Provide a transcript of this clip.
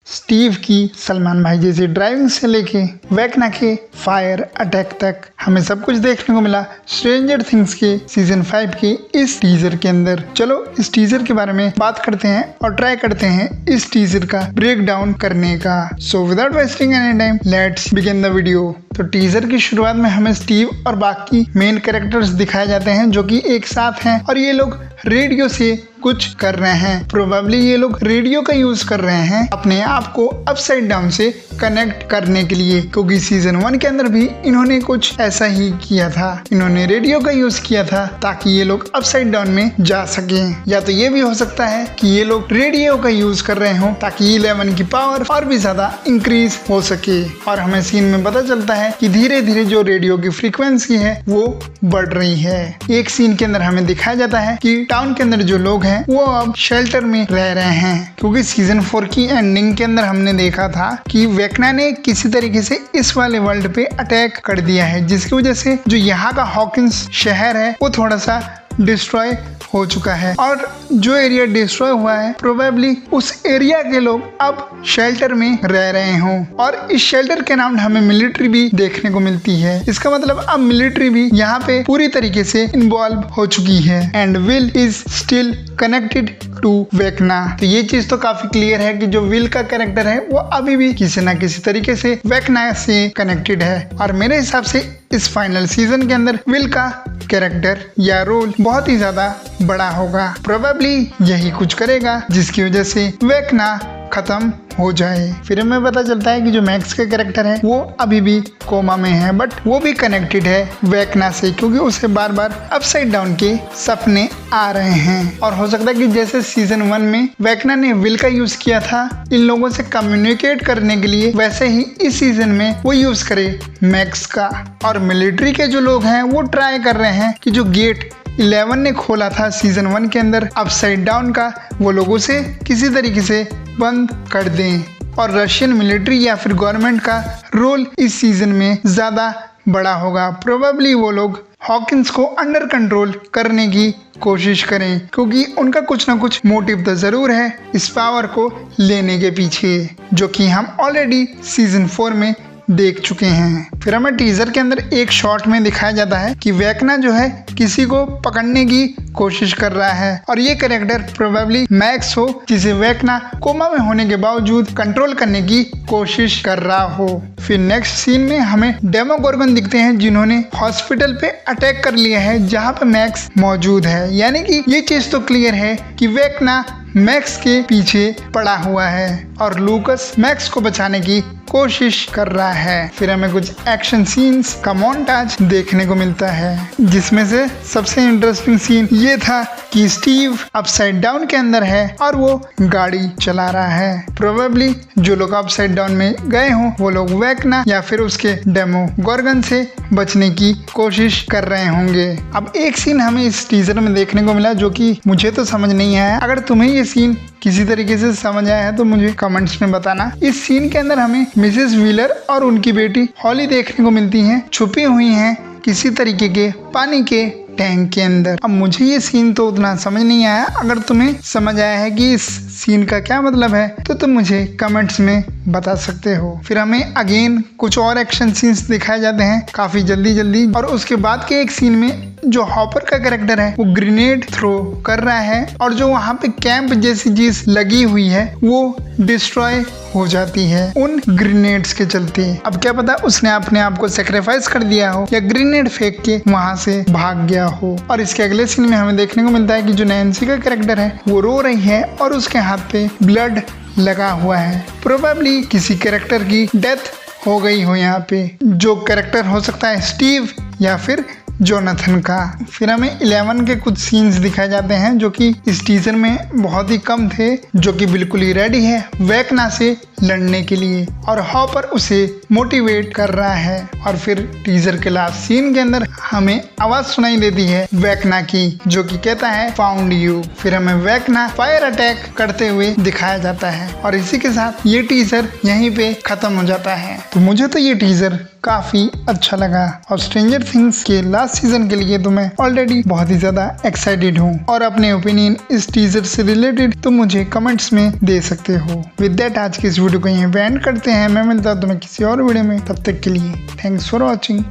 Steve की सलमान भाई जैसी ड्राइविंग से लेके वेकना के फायर अटैक तक हमें सब कुछ देखने को मिला स्ट्रेंजर थिंग्स के सीजन 5 के इस टीजर के अंदर। चलो इस टीजर के बारे में बात करते हैं और ट्राई करते हैं इस टीजर का ब्रेक डाउन करने का। So without wasting any time let's begin the video. तो टीजर की शुरुआत में हमें स्टीव और बाकी मेन कैरेक्टर्स दिखाए जाते हैं जो कि एक साथ हैं और ये लोग रेडियो से कुछ कर रहे हैं। प्रोबेबली ये लोग रेडियो का यूज कर रहे हैं अपने आप को अपसाइड डाउन से कनेक्ट करने के लिए, क्योंकि सीजन 1 के अंदर भी इन्होंने कुछ ऐसा ही किया था। इन्होंने रेडियो का यूज किया था ताकि ये लोग अपसाइड डाउन में जा सकें। या तो ये भी हो सकता है कि ये लोग रेडियो का यूज कर रहे हो ताकि 11 की पावर और भी ज्यादा इंक्रीज हो सके। और हमें सीन में पता चलता है कि धीरे धीरे जो रेडियो की फ्रीक्वेंसी है वो बढ़ रही है। एक सीन के अंदर हमें दिखाया जाता है कि टाउन के अंदर जो लोग हैं वो अब शेल्टर में रह रहे हैं, क्योंकि सीजन 4 की एंडिंग के अंदर हमने देखा था कि वेकना ने किसी तरीके से इस वाले वर्ल्ड पे अटैक कर दिया है, जिसकी वजह से जो यहाँ का हॉकिंस शहर है वो थोड़ा सा डिस्ट्रॉय हो चुका है। और जो एरिया डिस्ट्रॉय हुआ है प्रोबेबली उस एरिया के लोग अब शेल्टर में रह रहे हों और इस शेल्टर के नाम हमें मिलिट्री भी देखने को मिलती है। इसका मतलब अब मिलिट्री भी यहाँ पे पूरी तरीके से इन्वॉल्व हो चुकी है and will is still connected to वेकना। तो ये चीज तो काफी क्लियर है कि जो विल का कैरेक्टर है वो अभी भी किसी ना किसी तरीके से वेकना से कनेक्टेड है। और मेरे हिसाब से इस फाइनल सीजन के अंदर विल का कैरेक्टर या रोल बहुत ही ज्यादा बड़ा होगा। प्रोबेबली यही कुछ करेगा जिसकी वजह से वेकना खत्म हो जाए। फिर हमें पता चलता है कि जो मैक्स का कैरेक्टर है वो अभी भी कोमा में है, बट वो भी कनेक्टेड है वेकना से, क्योंकि उसे बार बार अपसाइड डाउन के सपने आ रहे हैं। और हो सकता है कि जैसे सीजन 1 में वेकना ने विल का यूज किया था इन लोगों से कम्युनिकेट करने के लिए, वैसे ही इस सीजन में वो यूज करे मैक्स का। और मिलिट्री के जो लोग हैं वो ट्राई कर रहे हैं कि जो गेट 11 ने खोला था सीजन 1 के अंदर अपसाइड डाउन का, वो लोगों से किसी तरीके से बंद कर दें। और रशियन मिलिट्री या फिर गवर्नमेंट का रोल इस सीजन में ज्यादा बड़ा होगा। प्रोबेबली वो लोग हॉकिंस को अंडर कंट्रोल करने की कोशिश करें, क्योंकि उनका कुछ ना कुछ मोटिव तो जरूर है इस पावर को लेने के पीछे, जो कि हम ऑलरेडी सीजन 4 में देख चुके हैं। फिर हमें टीजर के अंदर एक शॉट में दिखाया जाता है कि वेकना जो है किसी को पकड़ने की कोशिश कर रहा है और ये कैरेक्टर प्रोबेबली मैक्स हो, जिसे वेकना कोमा में होने के बावजूद कंट्रोल करने की कोशिश कर रहा हो। फिर नेक्स्ट सीन में हमें डेमोगोर्गन दिखते हैं जिन्होंने हॉस्पिटल पे अटैक कर लिया है जहाँ पे मैक्स मौजूद है। यानी कि ये चीज तो क्लियर है कि वेकना मैक्स के पीछे पड़ा हुआ है और लूकस मैक्स को बचाने की कोशिश कर रहा है। फिर हमें कुछ एक्शन सीन्स का मोन्टाज देखने को मिलता है, जिसमें से सबसे इंटरेस्टिंग सीन ये था कि स्टीव अपसाइड डाउन के अंदर है और वो गाड़ी चला रहा है। प्रोबेबली जो लोग अपसाइड डाउन में गए हों वो लोग वेकना या फिर उसके डेमोगोर्गन से बचने की कोशिश कर रहे होंगे। अब एक सीन हमें इस टीजर में देखने को मिला जो कि मुझे तो समझ नहीं आया। अगर तुम्हें ये सीन किसी तरीके से समझ आया है तो मुझे कमेंट्स में बताना। इस सीन के अंदर हमें मिसेस व्हीलर और उनकी बेटी हॉली देखने को मिलती हैं, छुपी हुई हैं किसी तरीके के पानी के टैंक के अंदर। अब मुझे ये सीन तो उतना समझ नहीं आया। अगर तुम्हें समझ आया है कि इस सीन का क्या मतलब है तो तुम मुझे कमेंट्स में बता सकते हो। फिर हमें अगेन कुछ और एक्शन सीन्स दिखाए जाते हैं काफी जल्दी और उसके बाद के एक सीन में जो हॉपर का कैरेक्टर है वो ग्रेनेड थ्रो कर रहा है और जो वहाँ पे कैंप जैसी चीज लगी हुई है वो डिस्ट्रॉय हो जाती है उन ग्रेनेड्स के चलते। अब क्या पता उसने अपने आप को सेक्रीफाइस कर दिया हो या ग्रेनेड फेंक के वहाँ से भाग गया हो। और इसके अगले सीन में हमें देखने को मिलता है कि जो नैन्सी का कैरेक्टर है वो रो रही है और उसके हाथ पे ब्लड लगा हुआ है। प्रोबेबली किसी कैरेक्टर की डेथ हो गई हो यहाँ पे, जो कैरेक्टर हो सकता है स्टीव या फिर जोनाथन का। फिर हमें 11 के कुछ सीन्स दिखाए जाते हैं जो कि इस टीजर में बहुत ही कम थे, जो कि बिल्कुल ही रेडी है वेकना से लड़ने के लिए और हॉपर उसे मोटिवेट कर रहा है। और फिर टीजर के लास्ट सीन के अंदर हमें आवाज सुनाई देती है वेकना की, जो कि कहता है फाउंड यू। फिर हमें वेकना फायर अटैक करते हुए दिखाया जाता है और इसी के साथ ये टीजर यहीं पे खत्म हो जाता है। तो मुझे तो ये टीजर काफी अच्छा लगा और स्ट्रेंजर थिंग्स के लास्ट सीजन के लिए तो मैं ऑलरेडी बहुत ही ज्यादा एक्साइटेड हूँ। और अपने ओपिनियन इस टीजर से रिलेटेड तो मुझे कमेंट्स में दे सकते हो। विद दैट आज की इस वीडियो को यहीं पे एंड करते हैं। मैं मिलता हूं तुम्हें किसी और वीडियो में, तब तक के लिए थैंक्स फॉर वॉचिंग।